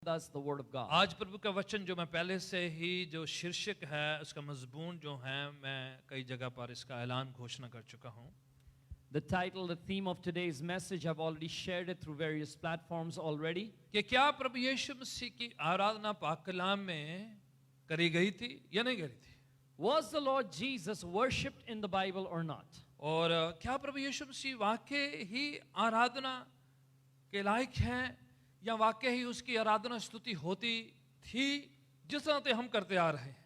us the word of God. आज प्रभु का वचन जो मैं पहले से ही जो शीर्षक है उसका मजमून जो है मैं कई जगह पर इसका ऐलान घोषणा कर चुका हूँ. The title, the theme of today's message, I've already shared it through various platforms already. कि क्या प्रभु यीशु मसीह की आराधना पाक कलाम में करी गई थी या नहीं करी थी? Was the Lord Jesus worshipped in the Bible or not? और क्या प्रभु यीशु मसीह वाकई ही आराधना के लायक हैं या वाकई ही उसकी आराधना स्तुति होती थी जिस तरह हम करते आ रहे हैं?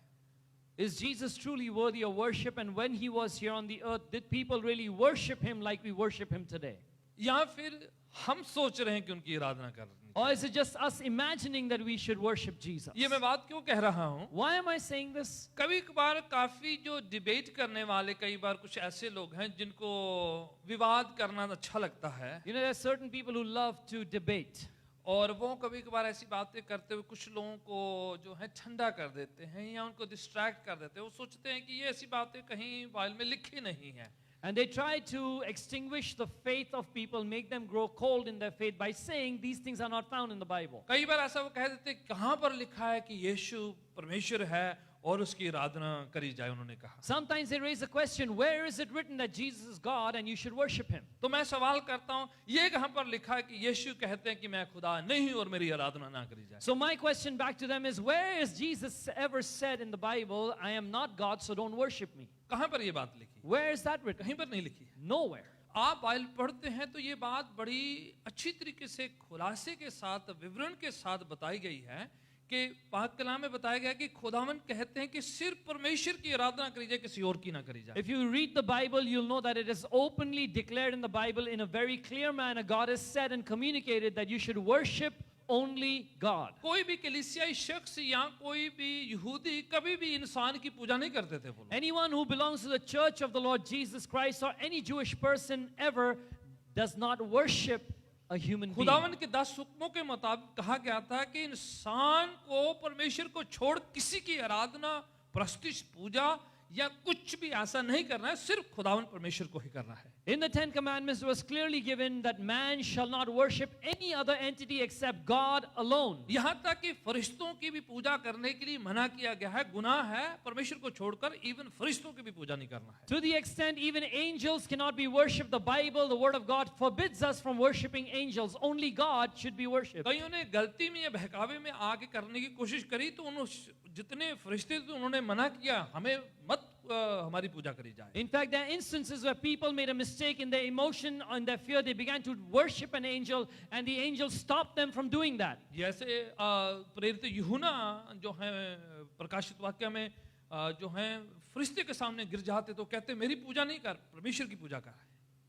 Is Jesus truly worthy of worship? And when he was here on the earth, did people really worship him like we worship him today? या फिर हम सोच रहे हैं कि उनकी आराधना कर रहे हैं? Or is it just us imagining that we should worship Jesus? ये मैं बात क्यों कह रहा हूँ? Why am I saying this? कभी कभार काफी जो डिबेट करने वाले कई बार कुछ ऐसे लोग हैं जिनको विवाद करना अच्छा लगता है. You know, there are certain people who love to debate. और वो कभी कभार ऐसी बातें करते हुए कुछ लोगों को जो है ठंडा कर देते हैं या उनको डिस्ट्रैक्ट कर देते हैं. वो सोचते हैं कि ये ऐसी बातें कहीं बाइबल में लिखी नहीं है. And they try to extinguish the faith of people, make them grow cold in their faith by saying these things are not found in the Bible. कई बार ऐसा वो कह देते हैं कहाँ पर लिखा है कि यीशु परमेश्वर है और उसकी आराधना करी जाए. उन्होंने कहा. Sometimes they raise the question, where is it written that Jesus is God and you should worship him? तो मैं सवाल करता हूँ ये कहाँ पर लिखा है कि यीशु कहते हैं कि मैं खुदा नहीं और मेरी आराधना ना करी जाए? So my question back to them is, where is Jesus ever said in the Bible, I am not God, so don't worship me? कहाँ पर ये बात लिखी? Where is that written? कहीं पर नहीं लिखी है. Nowhere. आप बाइबल पढ़ते हैं तो ये बात बड़ी अच्छी तरीके से खुलासे के साथ विवरण के साथ बताई गई है कि पाक कलाम में बताया गया कि खुदावन कहते हैं कि सिर्फ परमेश्वर की आराधना करी जाए, किसी और की ना करी जाए. If you read the Bible, you'll know that it is openly declared in the Bible in a very clear manner. God has said and communicated that you should worship only God. कोई भी कलीसियाई शख्स या कोई भी यहूदी कभी भी इंसान की पूजा नहीं करते थे. वो Anyone who belongs to the church of the Lord Jesus Christ or any Jewish person ever does not worship a human being. खुदावन के 10 हुक्मों के मुताबिक कहा गया था कि इंसान को परमेश्वर को छोड़ किसी की आराधना, प्रस्तुति, पूजा या कुछ भी ऐसा नहीं करना है, सिर्फ खुदावन परमेश्वर को ही करना है. In the 10 Commandments it was clearly given that man shall not worship any other entity except God alone. यहाँ तक कि फरिश्तों की भी पूजा करने के लिए मना किया गया है. गुनाह है परमेश्वर को छोड़कर इवन फरिश्तों की भी पूजा नहीं करना है. To the extent even angels cannot be worshipped, the Bible, the Word of God forbids us from worshiping angels. Only God should be worshipped. कईयों ने गलती में या बहकावे में आके करने की कोशिश करी तो उन्होंने जितने फरिश्ते थे उन्होंने मना किया हमें मत हमारी पूजा करी जाए. In fact, there are instances where people made a mistake in their emotion or in their fear. They began to worship an angel and the angel stopped them from doing that. जैसे प्रेरित यूहन्ना जो है प्रकाशित वाक्य में जो है फरिश्ते के सामने गिर जाते तो कहते मेरी पूजा नहीं कर, परमेश्वर की पूजा कर.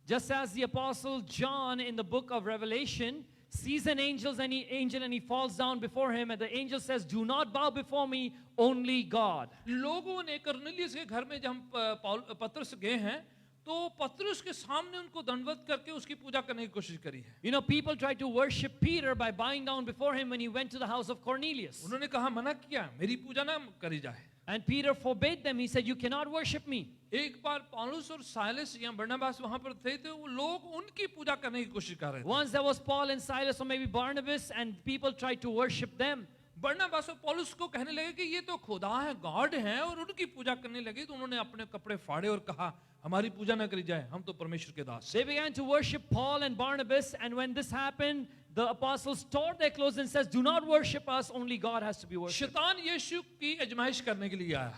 Just as the apostle John in the book of Revelation sees an angel and he falls down before him and the angel says, do not bow before me, only God. लोगों ने कर्नेलियस के घर में जब हम पतरस गए हैं तो पतरस के सामने उनको दंडवत करके उसकी पूजा करने की कोशिश करी है. You know, people tried to worship Peter by bowing down before him when he went to the house of Cornelius. उन्होंने कहा मना किया मेरी पूजा ना करी जाए. And Peter forbade them. He said, you cannot worship me. एक बार पौलुस और साइलस या बरनबास वहां पर थे तो वो लोग उनकी पूजा करने की कोशिश कर रहे थे. Once there was Paul and Silas or maybe Barnabas and people tried to worship them. बरनबास और पौलुस को कहने लगे कि ये तो खुदा है, गॉड है और उनकी पूजा करने लगे तो उन्होंने अपने कपड़े फाड़े और कहा हमारी पूजा ना करी जाए, हम तो परमेश्वर के दास. They began to worship Paul and Barnabas, and when this happened, the apostles tore their clothes and says, do not worship us, only God has to be worshipped. शैतान यीशु की आजमाइश करने के लिए आया.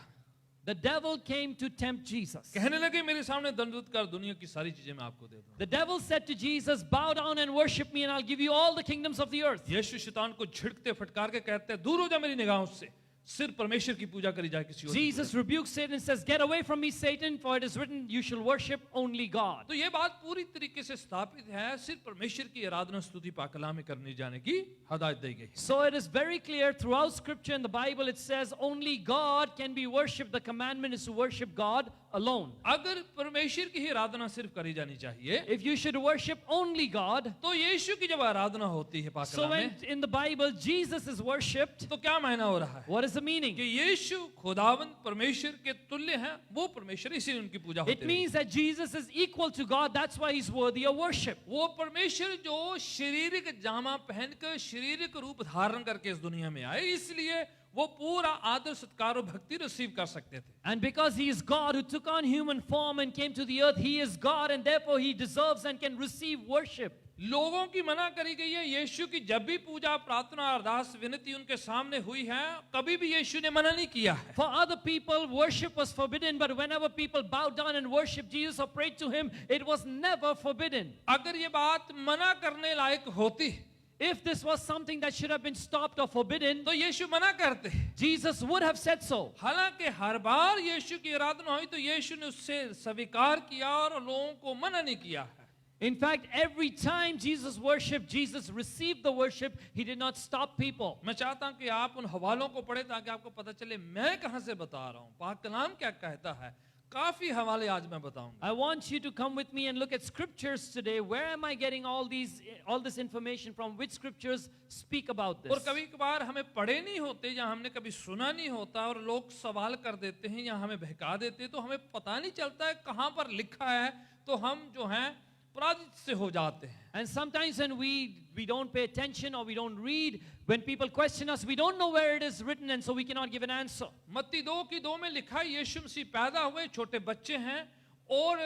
The devil came to tempt Jesus. कहने लगे मेरे सामने दंडवत कर, दुनिया की सारी चीजें मैं आपको दे दूं. The devil said to Jesus, bow down and worship me and I'll give you all the kingdoms of the earth. यीशु शैतान को झिड़कते फटकार के कहते हैं दूर हो जा मेरी निगाहों से, सिर्फ परमेश्वर की पूजा करी जाए, किसी और की. Jesus rebukes Satan and says, get away from me, Satan, for it is written, you shall worship only God. तो ये बात पूरी तरीके से स्थापित है, सिर्फ परमेश्वर की आराधना स्तुति पाक कलाम में करने जाने की हदायत दी गई. So it is very clear throughout scripture in the Bible it says only God can be worshipped. The commandment is to worship God alone. अगर परमेश्वर की ही आराधना सिर्फ करी जानी चाहिए, If you should worship only God, तो यीशु की जब आराधना होती है पाक so कलाम when में, in the Bible Jesus is worshipped, तो क्या मायना हो रहा है? what is the meaning? कि यीशु खुदावंद परमेश्वर के तुल्य हैं, वो परमेश्वर, इसीलिए उनकी पूजा होती It है। means that Jesus is equal to God. That's why he's worthy of worship. वो परमेश्वर जो शारीरिक जामा पहनकर शारीरिक रूप धारण करके इस दुनिया में आए, इसलिए वो पूरा आदर सत्कार और भक्ति रिसीव कर सकते थे। And because he is God who took on human form and came to the earth, he is God and therefore he deserves and can receive worship. लोगों की मना करी गई है, यीशु की जब भी पूजा प्रार्थना अरदास विनती उनके सामने हुई है, कभी भी यीशु ने मना नहीं किया है। For other people, worship was forbidden, but whenever people bowed down and worshiped Jesus or prayed to him, it was never forbidden. अगर ये बात मना करने लायक होती, If this was something that should have been stopped or forbidden, तो यीशु मना करते। Jesus would have said so. हालांकि हर बार यीशु की आराधना हुई तो यीशु ने उससे स्वीकार किया और लोगों को मना नहीं किया है। In fact, every time Jesus worshipped, Jesus received the worship. He did not stop people. मैं चाहता हूं कि आप उन हवालों को पढ़े ताकि आपको पता चले मैं कहां से बता रहा हूं, पाक कलाम क्या कहता है। काफी हवाले आज मैं बताऊंगा। I want you to come with me and look at scriptures today. Where am I getting all this information from? Which scriptures speak about this? और कभी कभार हमें पढ़े नहीं होते या हमने कभी सुना नहीं होता और लोग सवाल कर देते हैं या हमें बहका देते हैं, तो हमें पता नहीं चलता है कहां पर लिखा है, तो हम जो हैं पराजित से हो जाते हैं। And sometimes when we don't pay attention or we don't read, when people question us, we don't know where it is written and so we cannot give an answer. मत्ती 2:2 में लिखा है यीशु मसीह पैदा हुए, छोटे बच्चे हैं और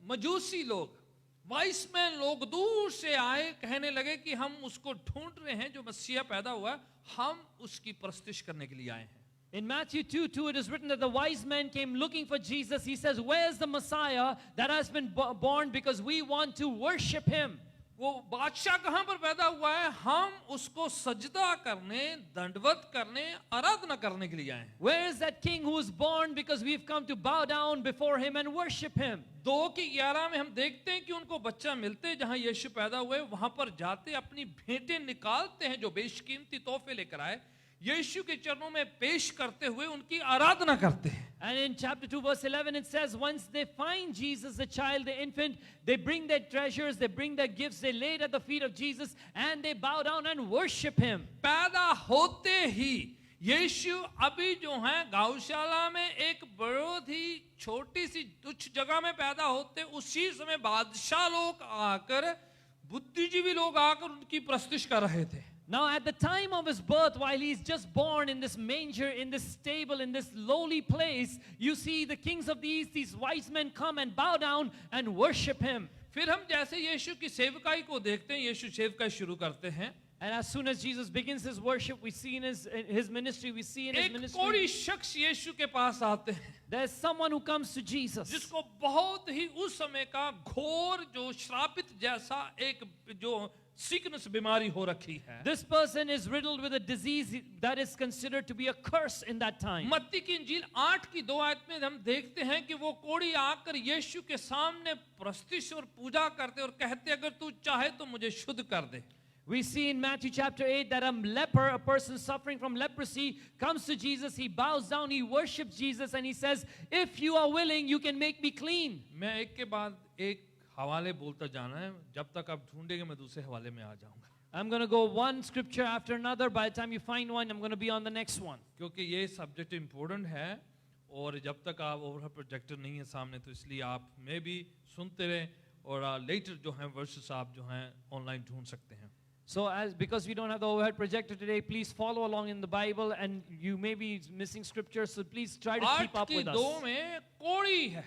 मजूसी लोग, वाइस मैन लोग दूर से आए, कहने लगे कि हम उसको ढूंढ रहे हैं जो मसीहा पैदा हुआ है, हम उसकी परस्तिश करने के लिए आए हैं। In Matthew 2:2, it is written that the wise men came looking for Jesus. He says, where's the Messiah that has been born, because we want to worship him. वो बादशाह कहां पर पैदा हुआ है, हम उसको सजदा करने, दंडवत करने, आराधना करने के लिए आए हैं। Where is that king who is born, because we've come to bow down before him and worship him. 2:11 में हम देखते हैं कि उनको बच्चा मिलते, जहां यीशु पैदा हुए वहां पर जाते, अपनी भेंटें निकालते हैं जो बेशकीमती तोहफे लेकर आए, यीशु के चरणों में पेश करते हुए उनकी आराधना करते हैं। And in chapter 2 verse 11 it says, once they find Jesus, the child, the infant, they bring their treasures, they bring their gifts, they lay it at the feet of Jesus and they bow down and worship him. पैदा होते ही यीशु अभी जो है गौशाला में एक बहुत ही छोटी सी तुच्छ जगह में पैदा होते, उसी समय बादशाह लोग आकर, बुद्धिजीवी लोग आकर उनकी प्रस्तुति कर रहे थे। Now at the time of his birth, while he's just born in this manger, in this stable, in this lowly place, you see the kings of the east, these wise men come and bow down and worship him. फिर हम जैसे यीशु की सेवकाई को देखते हैं, यीशु सेवकाई शुरू करते हैं। And as soon as Jesus begins his worship, we see in his ministry, we see in his एक ministry, कोई शख्स यीशु के पास आते हैं there's someone who comes to Jesus. जिसको बहुत ही उस समय का घोर जो श्रापित जैसा एक जो sickness बीमारी हो रखी है। This person is riddled with a disease that is considered to be a curse in that time. मत्ती की इंजील 8:2 में हम देखते हैं कि वो कोढ़ी आकर यीशु के सामने प्रस्तुति और पूजा करते और कहते, अगर तू चाहे तो मुझे शुद्ध कर दे। We see in Matthew chapter 8 that a leper, a person suffering from leprosy, comes to Jesus, he bows down, he worships Jesus and he says, if you are willing, you can make me clean. मैं एक के बाद एक हवाले बोलता जाना है, जब तक आप ढूंढेंगे मैं दूसरे हवाले में आ जाऊंगा। I'm going to go one scripture after another. By the time you find one, I'm going to be on the next one. क्योंकि ये सब्जेक्ट इम्पोर्टेंट है और जब तक आप ओवरहेड प्रोजेक्टर नहीं है सामने, तो इसलिए आप में भी सुनते रहें और लेटर जो हैं वर्सेस आप जो हैं ऑनलाइन ढूंढ सकते हैं। So because we don't have the overhead projector today, please follow along in the Bible, and you may be missing scripture, so please try to keep up with us. 8:2 में कोढ़ी है,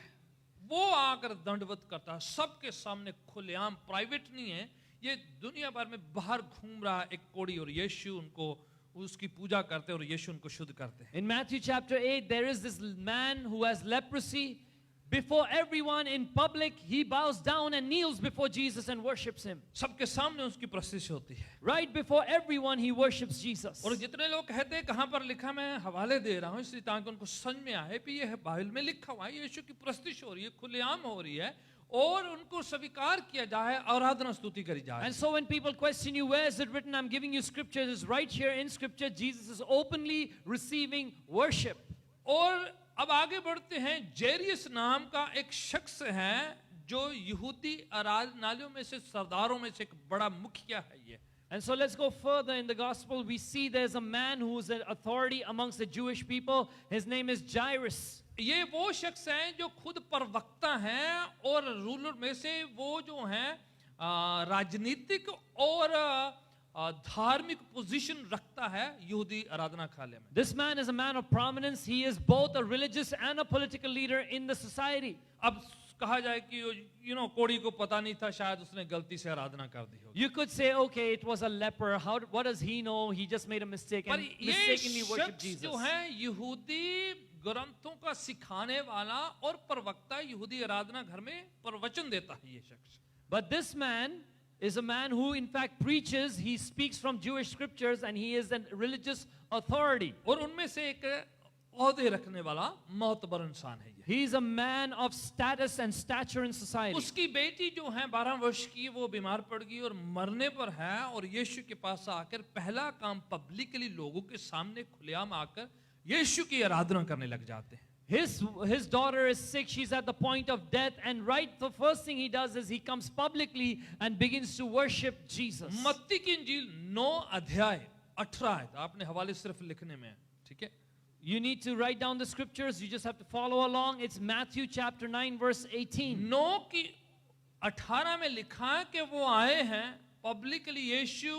वो आकर दंडवत करता है सबके सामने खुलेआम, प्राइवेट नहीं है, ये दुनिया भर में बाहर घूम रहा है एक कोढ़ी, और यीशु उनको उसकी पूजा करते हैं और यीशु उनको शुद्ध करते हैं। In Matthew chapter 8, there is this man who has leprosy. Before everyone in public, he bows down and kneels before Jesus and worships him. सबके सामने उसकी प्रस्तुति होती है। Right before everyone, he worships Jesus. और जितने लोग कहते हैं कहां पर लिखा, मैं हवाले दे रहा हूं इसलिए ताकि उनको समझ में आए कि ये बाइबल में लिखा हुआ है, यीशु की प्रस्तुति हो रही है, खुलेआम हो रही है और उनको स्वीकार किया जाए, आराधना स्तुति करी जाए। And so when people question you, where is it written? I'm giving you scripture. It's right here in scripture. Jesus is openly receiving worship. और अब आगे बढ़ते हैं। जेरियस नाम का एक शख्स है जो यहूदी आराधनालयों में से सरदारों में से एक बड़ा मुखिया है। ये And so let's go further in the gospel. We see there's a man who's an authority amongst the Jewish people. His name is Jairus. ये वो शख्स हैं जो खुद प्रवक्ता हैं और रूलर में से वो जो हैं राजनीतिक और धार्मिक पोजीशन रखता है यहूदी आराधनाखालय में. This man is a man of prominence. He is both a religious and a political leader in the society. अब कहा जाए कि कोड़ी को पता नहीं था, शायद उसने गलती से आराधना कर दी होगी. You could say, okay, it was a leper. What does he know? He just made a mistake पर and ये mistakenly worshipped शख्स Jesus. जो है यहूदी ग्रंथों का सिखाने वाला और प्रवक्ता, यहूदी आराधना घर में प्रवचन देता है ये शख्स. But this man is a man who in fact preaches. He speaks from Jewish scriptures and he is a religious authority. और उनमें से एक ओहदे रखने वाला मोहतबर इंसान है ये. He is a man of status and stature in society. उसकी बेटी जो है 12 वर्ष की, वो बीमार पड़ गई और मरने पर है, और यीशु के पास आकर पहला काम पब्लिकली लोगों के सामने खुलेआम आकर यीशु की आराधना करने लग जाते हैं. His daughter is sick. She's at the point of death, and right the first thing he does is he comes publicly and begins to worship Jesus. मत्ती की इंजील 9 अध्याय 18 है. आपने हवाले सिर्फ लिखने में है, ठीक है. You need to write down the scriptures. You just have to follow along. It's Matthew chapter 9 verse 18. 9 की 18 में लिखा है कि वो आए हैं पब्लिकली, यीशु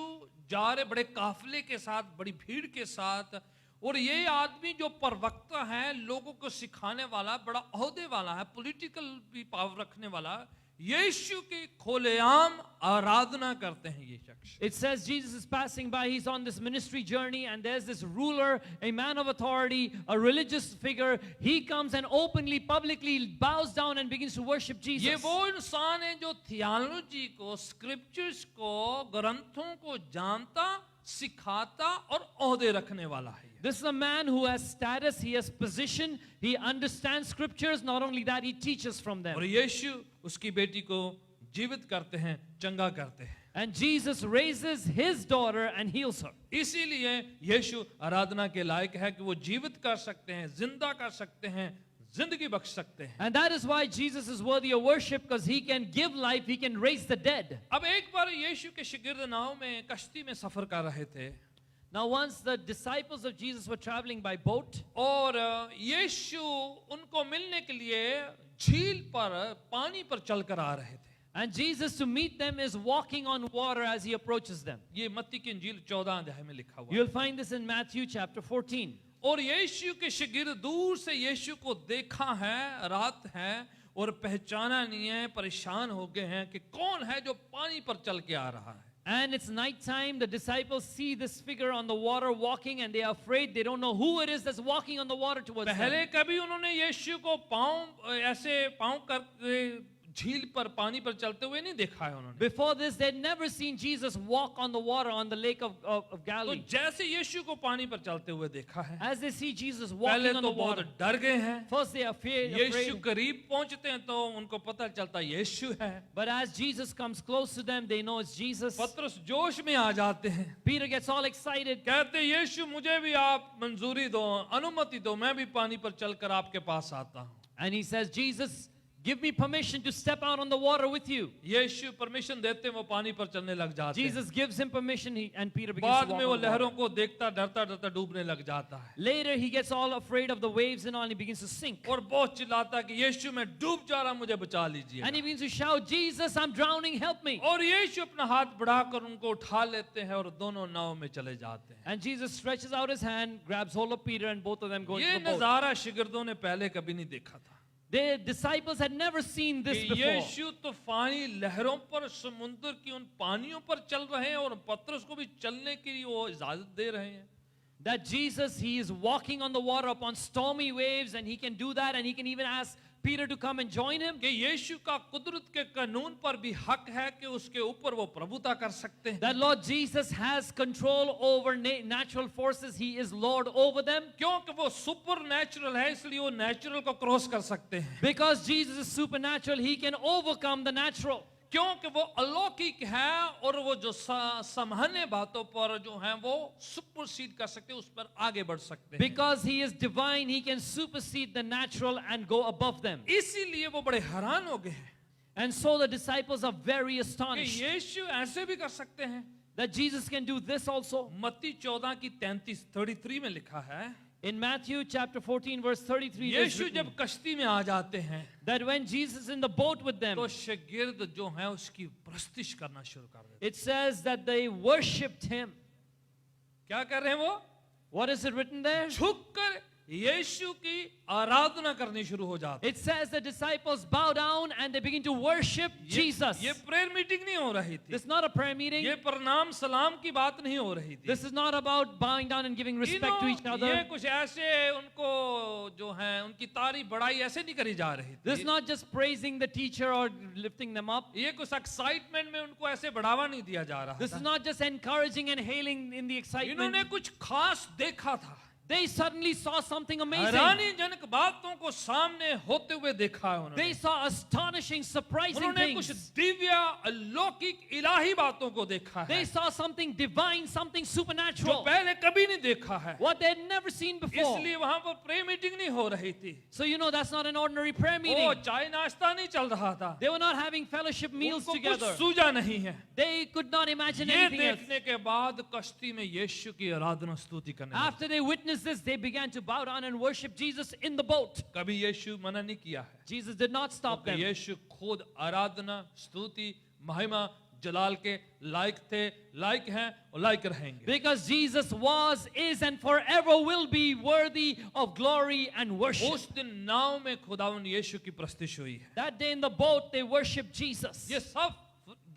जा रहे बड़े काफिले के साथ, बड़ी भीड़ के साथ, और ये आदमी जो प्रवक्ता है, लोगों को सिखाने वाला, बड़ा ओहदे वाला है, पॉलिटिकल भी पावर रखने वाला, यीशु की खुलेआम आराधना करते हैं ये शख्स. It says Jesus is passing by. He's on this ministry journey, and there's this ruler, a man of authority, a religious figure. He comes and openly, publicly bows down and begins to worship Jesus. ये वो इंसान है जो theology को, scriptures को, ग्रंथों को जानता, सिखाता और ओहदे रखने वाला है. This is a man who has status, he has position, he understands scriptures. Not only that, he teaches from them. और यीशु उसकी बेटी को जीवित करते हैं, चंगा करते हैं. And Jesus raises his daughter and heals her. इसीलिए यीशु आराधना के लायक है कि वो जीवित कर सकते हैं, जिंदा कर सकते हैं, जिंदगी बख्श सकते हैं. And that is why Jesus is worthy of worship, because he can give life, he can raise the dead. अब एक बार यीशु के शिगिर्द नाव में, कश्ती में सफर कर रहे थे. Now once the disciples of Jesus were traveling by boat, और यीशु उनको मिलने के लिए झील पर, पानी पर चलकर आ रहे थे. and Jesus to meet them is walking on water as he approaches them. ये मत्ती की इंजील 14 अध्याय में लिखा हुआ है. You'll find this in Matthew chapter 14. और यीशु के शिगिर्द दूर से यीशु को देखा है, रात है, और पहचाना नहीं है, परेशान हो गए हैं कि कौन है जो पानी पर चल के आ रहा है. And it's night time. The disciples see this figure on the water walking, and they are afraid. They don't know who it is that's walking on the water towards them. पहले कभी उन्होंने यीशु को ऐसे पांव कर झील पर, पानी पर चलते हुए नहीं देखा है उन्होंने. Before this, they'd never seen Jesus walk on the water on the lake of तो Galilee. जैसे यीशु को पानी पर चलते हुए देखा है, As they see Jesus पहले walking on तो the बहुत water, डर गए हैं. first they are Yeshu afraid. करीब पहुंचते हैं तो उनको पता चलता यीशु है. But as Jesus comes close to them, they know it's Jesus. पतरस जोश में आ जाते हैं, Peter gets all excited. कहते यीशु मुझे भी आप मंजूरी दो, अनुमति दो, मैं भी पानी पर चलकर आपके पास आता हूँ. And he says, Jesus, give me permission to step out on the water with you. Yeshu permission देते हैं, वो पानी पर चलने लग जाते हैं. Jesus gives him permission, and Peter begins बाद to walk में वो on the लहरों water. को देखता डरता डरता डूबने लग जाता है. Later, he gets all afraid of the waves and all, and he begins to sink. और बहुत चिल्लाता कि यीशु मैं डूब जा रहा, मुझे बचा लीजिए. And he begins to shout, Jesus, I'm drowning, help me. और यीशु अपना हाथ बढ़ाकर उनको उठा लेते हैं और दोनों नाव में चले जाते हैं. And Jesus stretches out his hand, grabs hold of Peter, and both of them go ये into the boat. नजारा शिगिर्दों ने पहले कभी नहीं देखा था. The disciples had never seen this कि before. यीशु तूफानी लहरों पर, समुद्र की उन पानियों पर चल रहे हैं और पतरस को भी चलने के लिए वो इजाजत दे रहे हैं. That Jesus, he is walking on the water upon stormy waves, and he can do that, and he can even ask Peter to come and join him. कि यीशु का कुदरत के कानून पर भी हक है कि उसके ऊपर वो प्रभुता कर सकते हैं. That Lord Jesus has control over natural forces. He is Lord over them. क्योंकि वो सुपर नेचुरल है, इसलिए वो नेचुरल को क्रॉस कर सकते हैं. Because Jesus is supernatural, he can overcome the natural. क्योंकि वो अलौकिक है और वो जो सामान्य बातों पर जो है वो सुपरसीड कर सकते हैं, उस पर आगे बढ़ सकते हैं. Because he is divine, he can supersede the natural and go above them. इसीलिए वो बड़े हैरान हो गए हैं And so the disciples are very कि astonished. यीशु ऐसे भी कर सकते हैं. that Jesus can do this also? मत्ती 14 की 33 में लिखा है, In Matthew chapter 14 verse 33 it is Yeshu written जब कश्ती में आ जाते हैं that when Jesus is in the boat with them, तो शागिर्द जो हैं उसकी प्रस्तुति करना शुरू कर देते it says that they worshipped him. हैं। क्या कर रहे हैं वो? What is it written there? झुककर यीशु की आराधना करनी शुरू हो जाती है। It says the disciples bow down and they begin to worship Jesus. ये प्रेयर मीटिंग नहीं हो रही थी, This is not a prayer meeting. ये प्रणाम सलाम की बात नहीं हो रही थी। This is not about bowing down and giving respect to each ये other. कुछ ऐसे उनको जो है उनकी तारीफ बढ़ाई ऐसे नहीं करी जा रही This थी। is not just praising the teacher or lifting them up. ये कुछ एक्साइटमेंट में उनको ऐसे बढ़ावा नहीं दिया जा रहा This था। is not just encouraging and hailing in the excitement. इन्होंने कुछ खास देखा था, They suddenly saw something amazing. हैरानीजनक बातों को सामने होते हुए देखा है They उन्होंने। saw astonishing, surprising उन्होंने कुछ things. दिव्य अलौकिक इलाही बातों को देखा They है saw something divine, something जो supernatural. पहले कभी नहीं देखा है। What they had never seen before. इसलिए वहां पर प्रेयर मीटिंग नहीं हो रही थी, So you know that's not an ordinary prayer meeting. वो चाय नाश्ता नहीं चल रहा था, They were not having fellowship meals उनको कुछ together. सूझा नहीं है। They could not imagine ये anything else. देखने के बाद कश्ती में यीशु की आराधना स्तुति करने लगे। After they witnessed this, they began to bow down and worship Jesus in the boat. कभी यीशु मना नहीं किया है, Jesus did not stop them. यीशु खुद आराधना स्तुति महिमा जलाल के लायक थे, लायक हैं और लायक रहेंगे। Because Jesus was, is, and forever will be worthy of glory and worship. उस दिन नाव में खुदावन यीशु की प्रस्तुति हुई है। That day in the boat, they worshiped Jesus. ये सब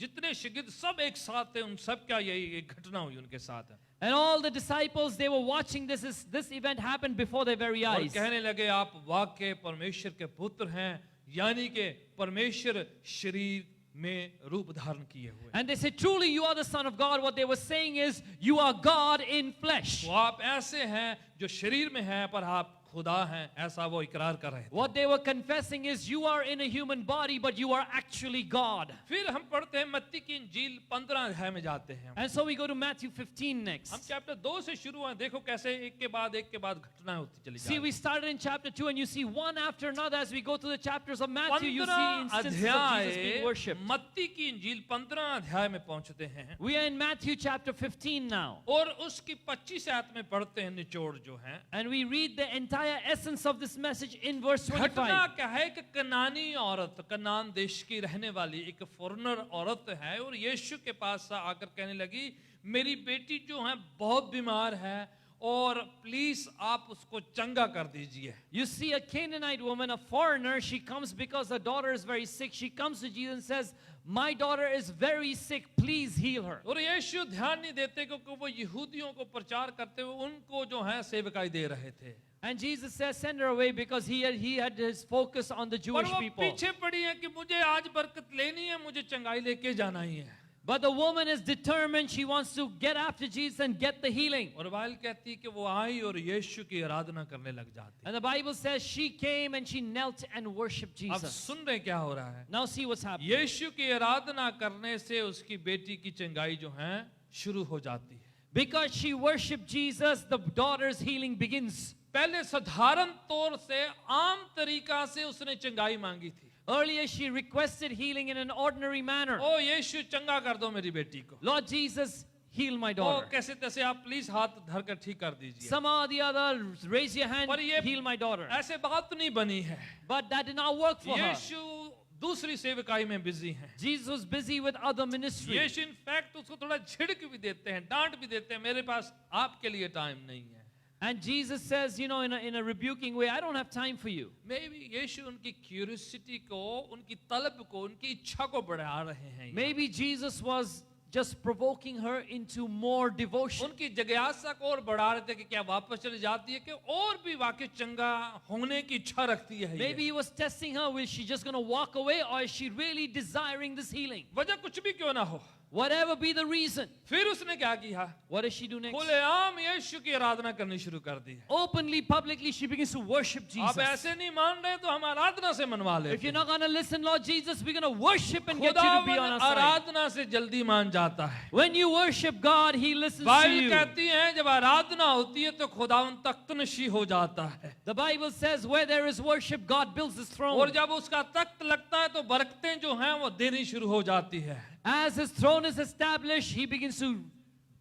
जितने शागिर्द सब एक साथ थे, उन सब क्या यही घटना हुई उनके साथ है। And all the disciples, they were watching this event happen before their very और eyes. कहने लगे आप वाकई परमेश्वर के पुत्र हैं, यानी कि परमेश्वर शरीर में रूप धारण किए हुए। And they said, truly you are the Son of God. What they were saying is, you are God in flesh. वो आप ऐसे हैं जो शरीर में हैं पर आप खुदा हैं, ऐसा वो इकरार कर रहे थे। What they were confessing is, you are in a human body, but you are actually God. फिर हम पढ़ते हैं मत्ती की इंजील 15 अध्याय में जाते हैं। And so we go to Matthew 15 next. हम चैप्टर 2 से शुरू हैं, देखो कैसे एक के बाद घटनाएं होती चली See, जाती we started in chapter 2 and you see one after another as we go through the chapters of हैं। Matthew, you see 15 instances of Jesus being अध्याय worshipped. मत्ती की इंजील 15 अध्याय में पहुंचते हैं We are in Matthew chapter 15 now. और उसकी 25 आयत में पढ़ते हैं निचोड़ जो है। And we read the entire essence of this message in verse घटना 25. क्या है कि कनानी औरत, कनान देश की रहने वाली एक फॉरेनर औरत है और यीशु के पास आकर कहने लगी, मेरी बेटी जो है बहुत बीमार है और प्लीज आप उसको चंगा कर दीजिए। You see a Canaanite woman, a foreigner, she comes because her daughter is very sick. She comes to Jesus and says, my daughter is very sick, please heal her. और यीशु ध्यान नहीं देते क्योंकि वो यहूदियों को प्रचार करते हुए उनको जो है सेवकाई दे रहे थे। And Jesus says, send her away, because he had his focus on the और Jewish वो people. पीछे पड़ी है कि मुझे आज बरकत लेनी है, मुझे चंगाई लेके जाना ही है। But the woman is determined. She wants to get after Jesus and get the healing. और बाइबल कहती है कि वो आई और यीशु की आराधना करने लग जाती। And the Bible says she came and she knelt and worshipped अब Jesus. सुन रहे क्या हो रहा है? Now see what's happening. यीशु की आराधना करने से उसकी बेटी की चंगाई जो है शुरू हो जाती है। Because she worshipped Jesus, the daughter's healing begins. पहले साधारण तौर से आम तरीका से उसने चंगाई मांगी थी। Earlier she requested healing in an ordinary manner. ओ यीशु चंगा कर दो मेरी बेटी को। Lord Jesus, heal my O daughter. कैसे तैसे आप प्लीज हाथ धर कर ठीक कर दीजिए। Somehow or the other, raise your hand, पर ये heal my daughter. ऐसे बात नहीं बनी है। But that did not work for her. यीशु दूसरी सेवकाई में बिजी हैं। Jesus was busy with other ministry. Yeshu in fact उसको थोड़ा झिड़क भी देते हैं, डांट भी देते हैं, मेरे पास आपके लिए टाइम नहीं है। And Jesus says, you know, in a rebuking way, I don't have time for you. Maybe यीशु उनकी क्यूरियोसिटी को, उनकी तलब को, उनकी इच्छा को बढ़ा रहे हैं। Maybe Jesus was just provoking her into more devotion. उनकी जिज्ञासा को और बढ़ा रहे थे कि क्या वापस चली जाती है कि और भी वाकई चंगा होने की इच्छा रखती है। Maybe he was testing her. Will she just going to walk away, or is she really desiring this healing? वजह कुछ भी क्यों ना हो, Whatever be the reason. फिर उसने क्या किया? What does she do next? खुलेआम यीशु की आराधना करनी शुरू कर दी। Openly, publicly, she begins to worship आप Jesus. ऐसे नहीं मान रहे तो हम आराधना से मनवा लेते If you're हैं। not going to listen, Lord Jesus, we're going to worship and get you to be on खुदावन our side. आराधना से जल्दी मान जाता है। When you worship God, He listens to Bible you. कहती है जब आराधना होती है तो खुदावन तख्तनशी हो जाता है। The Bible says where there is worship, God builds his throne. और जब उसका तख्त लगता है तो बरकतें जो हैं वो देनी शुरू हो जाती है। As his throne is established, he begins to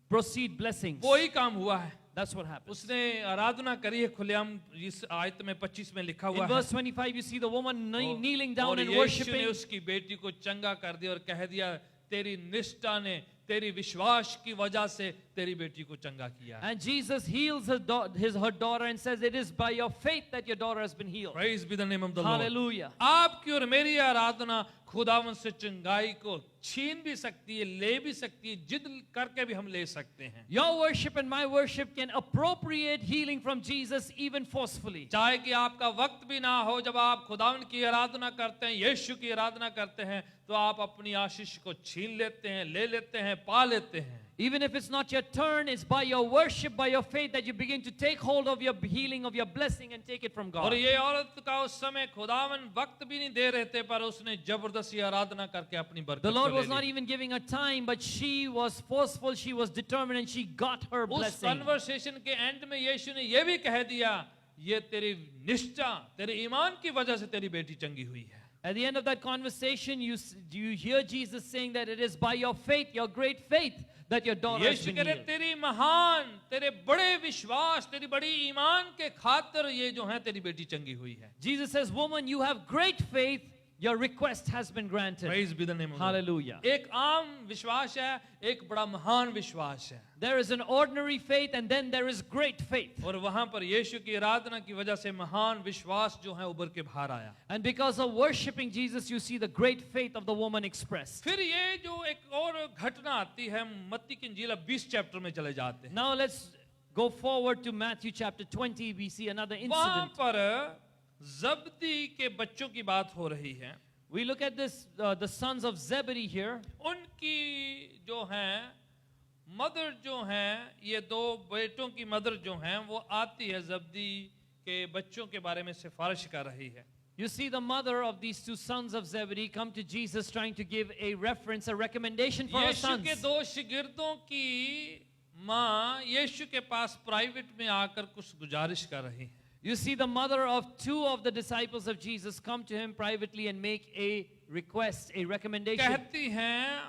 proceed blessings. वही काम हुआ है। That's what happens. उसने आराधना करी है खुलेआम, इस आयत में 25 में लिखा हुआ In है। verse 25, you see the woman kneeling down और and यीशु ने worshiping. उसकी बेटी को चंगा कर दिया और कह दिया तेरी निष्ठा ने, तेरी विश्वास की वजह से तेरी बेटी को चंगा किया। And Jesus heals her daughter and says, it is by your faith that your daughter has been healed. Praise be the name of the Lord। Hallelujah. आपकी और मेरी आराधना खुदावन से चंगाई को छीन भी सकती है, ले भी सकती है, जिद करके भी हम ले सकते हैं। Your worship and my worship can appropriate healing from Jesus even forcefully. चाहे कि आपका वक्त भी ना हो, जब आप खुदावन की आराधना करते हैं, यीशु की आराधना करते हैं, तो आप अपनी आशीष को छीन लेते हैं, ले लेते हैं, पा लेते हैं। Even if it's not your turn, it's by your worship, by your faith that you begin to take hold of your healing, of your blessing and take it from और God. ये औरत का उस समय खुदावन वक्त भी नहीं दे रहे थे, पर उसने जबरदस्ती आराधना करके अपनी बरकत The को Lord ले was not ली। even giving her time, but she was forceful, she was determined, and she got her उस blessing. कन्वर्सेशन के एंड में यीशु ने ये भी कह दिया, ये तेरी निष्ठा, तेरे ईमान की वजह से तेरी बेटी चंगी हुई है। At the end of that conversation, you hear Jesus saying that it is by your faith, your great faith, that your daughter has Yeshu been कह रहे healed. तेरी महान, तेरे बड़े विश्वास, तेरी बड़ी ईमान के खातिर ये जो है तेरी बेटी चंगी हुई है। Jesus says, woman, you have great faith, your request has been granted. Praise be the name of the Lord। Hallelujah. एक आम विश्वास है, एक बड़ा महान विश्वास है। There is an ordinary faith and then there is great faith. और वहां पर यीशु की आराधना की वजह से महान विश्वास जो है उभर के बाहर आया। And because of worshiping Jesus, you see the great faith of the woman expressed. फिर ये जो एक और घटना आती है, मत्ती की इंजील 20 चैप्टर में चले जाते हैं। Now let's go forward to Matthew chapter 20. We see another वहां incident. पर जब्दी के बच्चों की बात हो रही है। We look at this, the sons of Zebedee here. उनकी जो हैं मदर जो हैं, ये दो बेटों की मदर जो हैं वो आती है, जब्दी के बच्चों के बारे में सिफारिश कर रही है। You see the mother of these two sons of Zebedee come to Jesus trying to give a reference, a recommendation for her Yeshu sons. के दो शिगिर्दों की माँ यीशु के पास प्राइवेट में आकर कुछ गुजारिश कर रही है। You see the mother of two of the disciples of Jesus come to him privately and make a request, a recommendation. कहती हैं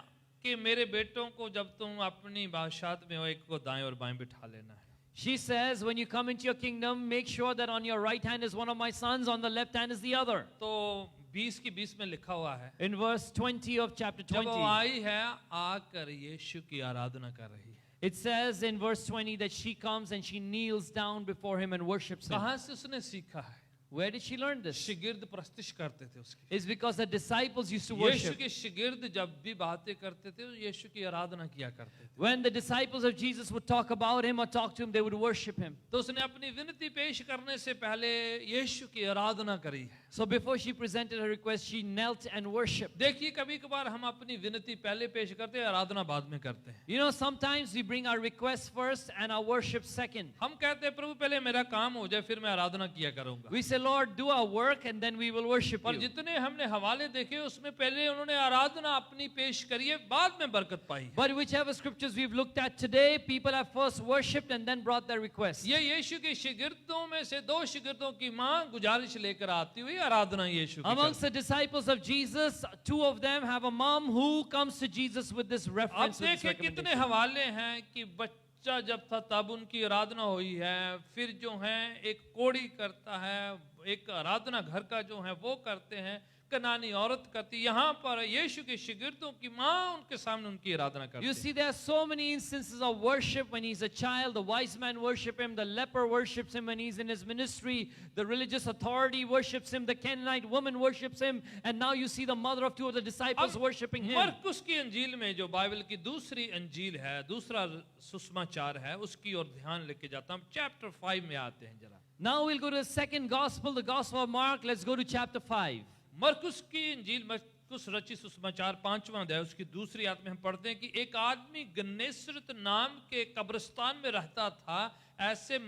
कि मेरे बेटों को जब तुम अपनी बादशाहत में हो, एक को दाएं और बाएं बिठा लेना है। She says, when you come into your kingdom, make sure that on your right hand is one of my sons, on the left hand is the other. तो 20 की 20 में लिखा हुआ है, In verse 20 of chapter जब 20, वो आई है आकर यीशु की आराधना कर रही है। it says in verse 20 that she comes and she kneels down before him and worships him. कहाँ से उसने सीखा है? Where did she learn this? शिगिर्द प्रस्तिश करते थे उसकी। It's because the disciples used to Yeshu worship. के शिगिर्द जब भी बातें करते थे, यीशु की आराधना किया करते थे। When the disciples of Jesus would talk about him or talk to him, they would worship him. तो उसने अपनी विनती पेश करने से पहले यीशु की आराधना करी है। So before she presented her request, she knelt and worshipped. देखिए कभी कभार हम अपनी विनती पहले पेश करते हैं, आराधना बाद में करते हैं। You know, sometimes we bring our requests first and our worship second. हम कहते हैं प्रभु पहले मेरा काम हो जाए, फिर मैं आराधना किया करूंगा। We say, Lord, do our work and then we will worship पर you. जितने हमने हवाले देखे उसमें पहले उन्होंने आराधना अपनी पेश करी है, बाद में बरकत पाई है। But whichever scriptures we've looked at today, people have first worshipped and then brought their request. ये यीशु के शिगिर्दों में से दो शिगिर्दों की माँ गुजारिश लेकर आती हुई आराधना यीशु की Amongst करती। the disciples of Jesus, two of them have a mom who comes to Jesus with this अब reference. With this देखें कितने recommendation. हवाले हैं कि बच्चा जब था तब उनकी आराधना हुई है, फिर जो है एक कोड़ी करता है, एक आराधना घर का जो है वो करते हैं, कनानी औरत करती। यहाँ पर यीशु के शिगिर्दों की माँ उनके सामने उनकी आराधना करती You है। see, there are so many instances of worship when he's a child. The wise man worships him. The leper worships him when he's in his ministry. The religious authority worships him. The Canaanite woman worships him. And now you see the mother of two of the disciples अब worshipping him. मरकुस की अंजील में जो Bible की दूसरी अंजील है, दूसरा सुसमाचार है, उसकी ओर ध्यान लेके जाता हूँ। चैप्टर 5 में आते हैं जरा। Now we'll go to the second gospel, the gospel of Mark. Let's go to chapter 5. मरकुस की इंजील, मरकुस रचित सुसमाचार 5वां अध्याय, उसकी दूसरी आयत में हम पढ़ते हैं कि एक आदमी गन्नेसरत नाम के कब्रिस्तान में रहता था, ऐसे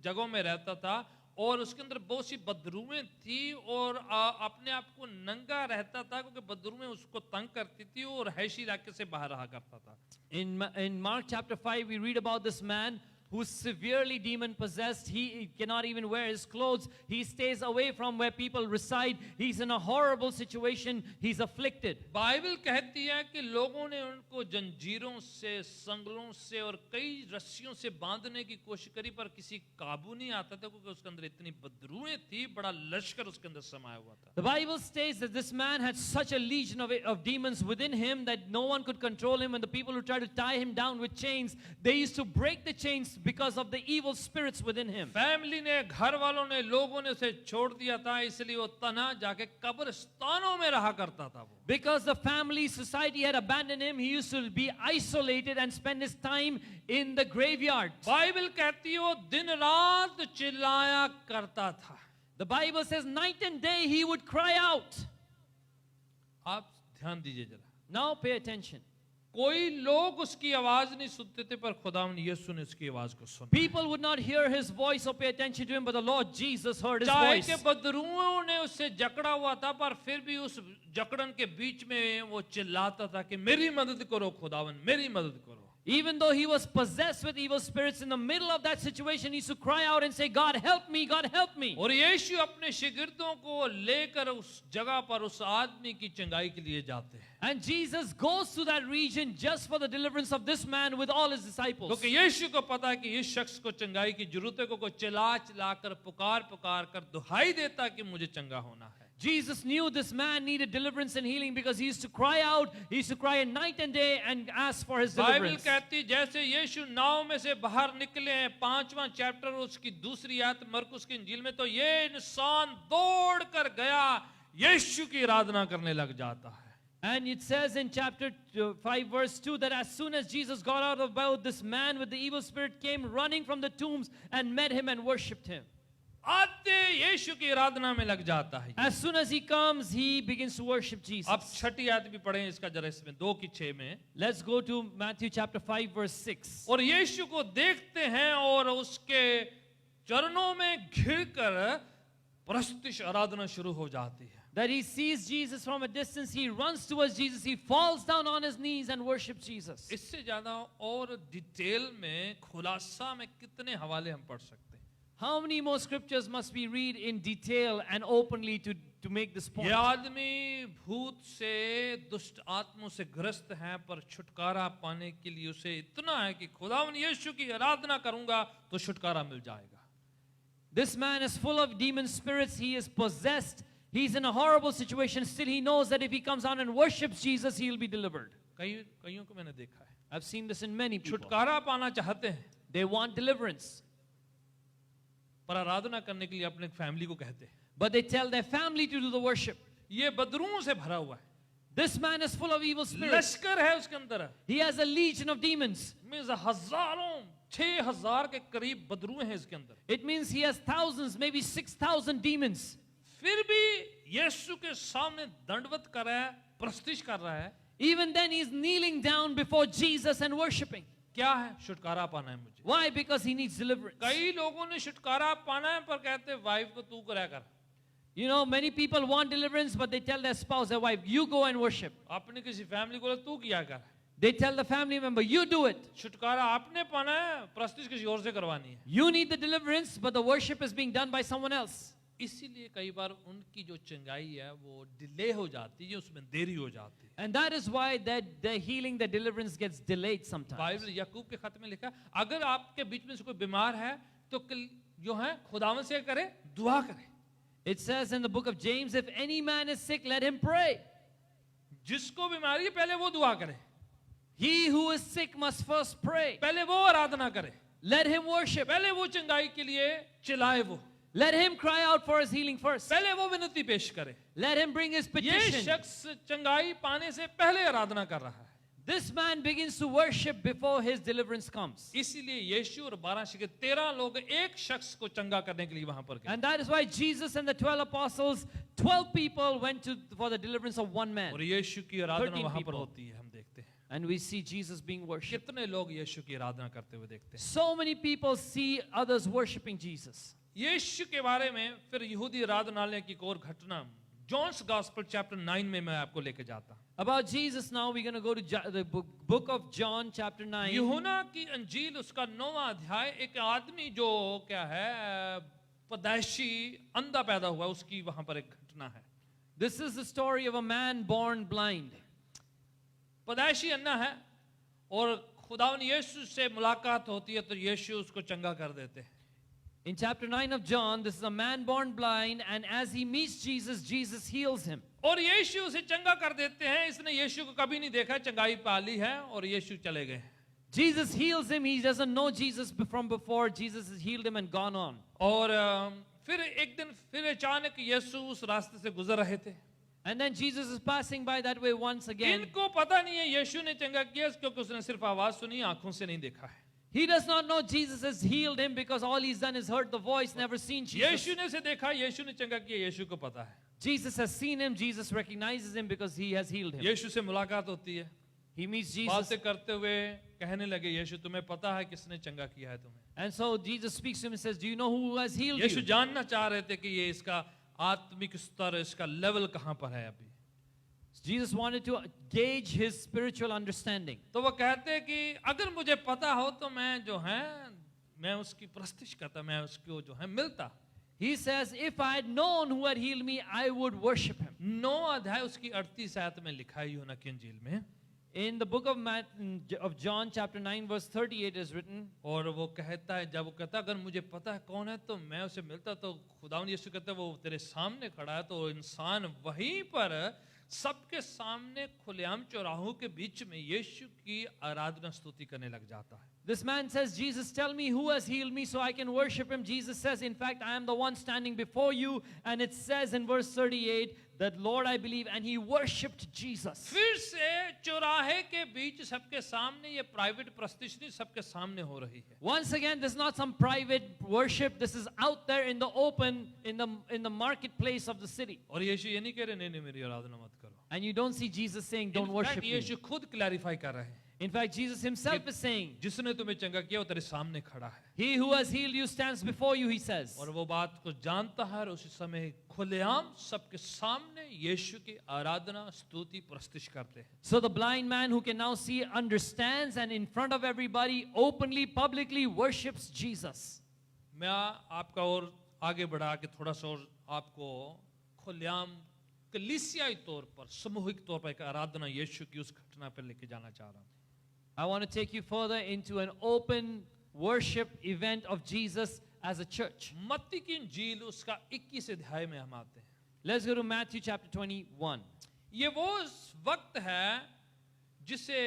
जगहों में रहता था, और उसके अंदर बहुत सी बदरूमें थी और अपने आप को नंगा रहता था क्योंकि बदरूमें उसको तंग करती थी और हैशी इलाके से बाहर रहा करता था। In Mark chapter 5, we read about this man who's severely demon possessed. He cannot even wear his clothes. He stays away from where people reside. He's in a horrible situation. He's afflicted. Bible कहती है कि लोगों ने उनको जंजीरों से, संगलों से और कई रस्सियों से बांधने की कोशिश करी, पर किसी काबू नहीं आता था, क्योंकि उसके अंदर इतनी बदरूएं थी, बड़ा लश्कर उसके अंदर समाया हुआ था. The Bible states that this man had such a legion of demons within him that no one could control him, and the people who tried to tie him down with chains, they used to break the chains because of the evil spirits within him. Family ने, घर वालों ने, लोगों ने उसे छोड़ दिया था, इसलिए वो तना जाके कब्रिस्तानों में रहा करता था. वो Because the family, society had abandoned him, he used to be isolated and spend his time in the graveyard. Bible कहती है वो दिन रात चिल्लाया करता था. The Bible says night and day he would cry out. आप ध्यान दीजिए जरा. Now pay attention. कोई लोग उसकी आवाज नहीं सुनते थे, पर खुदावंद यीशु ने उसकी आवाज को सुना. People would not hear his voice or pay attention to him, but the Lord Jesus heard his चाहे voice. के बदरूओं ने उससे जकड़ा हुआ था, पर फिर भी उस जकड़न के बीच में वो चिल्लाता था कि मेरी मदद करो खुदावंद, मेरी मदद करो. Even though he was possessed with evil spirits, in the middle of that situation, he used to cry out and say, God help me, God help me. और यीशु अपने शिगिर्दों को लेकर उस जगह पर उस आदमी की चंगाई के लिए जाते हैं. And Jesus goes to that region just for the deliverance of this man with all his disciples. क्योंकि यीशु को पता है कि इस शख्स को चंगाई की जरूरत है, को चिल्ला चिल्ला कर पुकार पुकार कर दुहाई देता कि मुझे चंगा होना है. Jesus knew this man needed deliverance and healing because he used to cry out, he used to cry night and day and ask for his Bible deliverance. कहती जैसे यीशु नाव में से बाहर निकले हैं, 5वां चैप्टर उसकी दूसरी आयत मरकुस की इंजील में, तो ये इंसान दौड़ कर गया यीशु की आराधना करने लग जाता है. And it says in chapter 5 verse 2 that as soon as Jesus got out of the boat, this man with the evil spirit came running from the tombs and met him and worshipped him. आते यीशु की आराधना में लग जाता है. As soon as he comes, he begins to worship Jesus. अब छठी आयत भी पढ़ें इसका जरा, इसमें 2:6 में. Let's go to Matthew chapter 5 verse 6. और यीशु को देखते हैं और उसके चरणों में घिरकर प्रस्तुति आराधना शुरू हो जाती है. That he sees Jesus from a distance, he runs towards Jesus, he falls down on his knees and worships Jesus. इससे ज्यादा और डिटेल में, खुलासा में कितने हवाले हम पढ़ सकते हैं. How many more scriptures must we read in detail and openly to make this point? ये आदमी भूत से, दुष्ट आत्मों से ग्रस्त है, पर छुटकारा पाने के लिए उसे इतना है कि खुदावंद यीशु की आराधना करूंगा तो छुटकारा मिल जाएगा. This man is full of demon spirits, he is possessed, he's in a horrible situation, still he knows that if he comes out and worships Jesus, he'll be delivered. कईयों को मैंने देखा है, I've seen this in many people. छुटकारा पाना चाहते हैं, They want deliverance, पर आराधना करने के लिए अपने फैमिली को कहते हैं. but they tell their family to do the worship. ये बदरूओं से भरा हुआ है, This man is full of evil spirits. लश्कर है उसके अंदर, He has a legion of demons. Means हजारों, 6,000 के करीब बदरूएं हैं इसके अंदर. It means he has thousands, maybe 6,000 demons. फिर भी यीशु के सामने दंडवत कर रहा है, प्रस्तुति कर रहा है. Even then he's kneeling down before Jesus and worshiping. क्या है? छुटकारा पाना है मुझे. Why? Because he needs deliverance. कई लोगों ने छुटकारा पाना है, पर कहते हैं वाइफ को तू करा कर. You know, many people want deliverance, but they tell their spouse, their wife, you go and worship. अपने किसी फैमिली को तू किया कर. They tell the family member, you do it. छुटकारा आपने पाना है, प्रस्तुति किसी और से करवानी है. You need the deliverance, but the worship is being done by someone else. इसीलिए कई बार उनकी जो चंगाई है वो डिले हो जाती है, उसमें देरी हो जाती है. And that is why that the healing, the deliverance gets delayed sometimes. Bible याकूब के खत में लिखा, अगर आपके बीच में से कोई बीमार है तो जो है खुदावन से करे, दुआ करे. It says in the book of James, if any man is sick, let him pray. जिसको बीमारी है पहले वो दुआ करे, He who is sick must first pray. पहले वो आराधना करे, Let him worship. पहले वो चंगाई के लिए चिल्लाए, वो Let him cry out for his healing first. पहले वो विनती पेश करे. Let him bring his ये petition. शख्स चंगाई पाने से पहले आराधना कर रहा है. This man begins to worship before his deliverance comes. इसीलिए यीशु और 12 शिष्य 13 लोग एक शख्स को चंगा करने के लिए वहां पर गए. And that is why Jesus and the 12 apostles, 12 people went for the deliverance of one man. और यीशु की आराधना 13 वहां पर people. होती है, हम देखते हैं. And we see Jesus being worshipped. कितने लोग यीशु की आराधना करते हुए देखते हैं. So many people see others worshiping Jesus. यीशु के बारे में फिर यहूदी आराधनालय की एक और घटना, जॉन्स गॉस्पेल चैप्टर 9 में मैं आपको लेके जाता हूं. About Jesus now, we're going to go to the book of John, chapter 9. यूहन्ना की अंजील उसका 9वां अध्याय, एक आदमी जो क्या है पैदाइशी अंधा पैदा हुआ, उसकी वहां पर एक घटना है। This is the story of a man born blind. पैदाइशी अन्ना है और खुदावन यीशु से मुलाकात होती है तो यीशु उसको चंगा कर देते हैं। In chapter 9 of John, this is a man born blind, and as he meets Jesus, Jesus heals him. और यीशु उसे चंगा कर देते हैं। इसने यीशु को कभी नहीं देखा, चंगाई पाली है और यीशु चले गए। Jesus heals him. He doesn't know Jesus from before. Jesus has healed him and gone on. और फिर एक दिन फिर अचानक यीशु उस रास्ते से गुजर रहे थे। And then Jesus is passing by that way once again. इनको पता नहीं है यीशु ने चंगा किया, क्योंकि उसने सिर्फ आवाज सुनी, आंखों से नहीं देखा है। He does not know Jesus has healed him because all he's done is heard the voice, never seen Jesus. यीशु ने उसे देखा, यीशु ने चंगा किया, यीशु को पता है। Jesus has seen him. Jesus recognizes him because he has healed him. यीशु से मुलाकात होती है। He meets Jesus. बातें करते हुए कहने लगे, यीशु तुम्हें पता है किसने चंगा किया है तुम्हें? And so Jesus speaks to him and says, do you know who has healed Yeshu you? जानना चाह रहे थे कि ये इसका आत्मिक स्तर, इसका लेवल कहां पर है अभी। Jesus wanted to gauge his spiritual understanding. तो वो कहते हैं कि अगर मुझे पता हो तो मैं जो है मैं उसकी प्रस्तिश करता, मैं उसको जो है मिलता। He says, if I had known who had healed me, I would worship him. 9 अध्याय उसकी 38 आयत में लिखा है यूहन्ना की इंजील में। In the book of John, chapter 9, verse 38 is written, और वो कहता है, जब वो कहता है अगर मुझे पता है कौन है तो मैं उसे मिलता, तो खुदावंद यीशु कहता है वो तेरे सामने खड़ा है, तो इंसान वहीं पर सबके सामने खुलेआम चौराहों के बीच में यीशु की आराधना स्तुति करने लग जाता है। this man says, Jesus, tell me who has healed me so I can worship him. Jesus says, in fact, I am the one standing before you. And it says in verse 38 that, Lord, I believe, and he worshipped Jesus. फिर से चौराहे के बीच सबके सामने, ये private प्रस्तिशनी सबके सामने हो रही है। Once again, this is not some private worship. This is out there in the open, in the marketplace of the city. और यीशु ये नहीं कह रहे नहीं मेरी आराधना मत करो। And you don't see Jesus saying, don't In worship fact, me. यीशु खुद क्लैरिफाई कर रहे हैं, In fact, Jesus himself is saying, जिसने तुम्हें चंगा किया वो तेरे सामने खड़ा है। he who has healed you stands before you, he says. और वो बात को जानता है और उसी समय खुलेआम सबके सामने यीशु की आराधना स्तुति प्रस्तिश करते हैं। So the blind man who can now see understands, and in front of everybody openly, publicly worships Jesus. मैं आपका और आगे बढ़ा के थोड़ा सा और आपको खुलेआम कलीसियाई तौर पर, सामूहिक तौर पर एक आराधना यीशु की उस घटना पर लेके जाना चाह रहा हूँ। I want to take you further into an open worship event of Jesus as a church. मत्ती की इंजील उसका 21 अध्याय में हम आते हैं। Let's go to Matthew chapter 21. ये वो वक्त है जिसे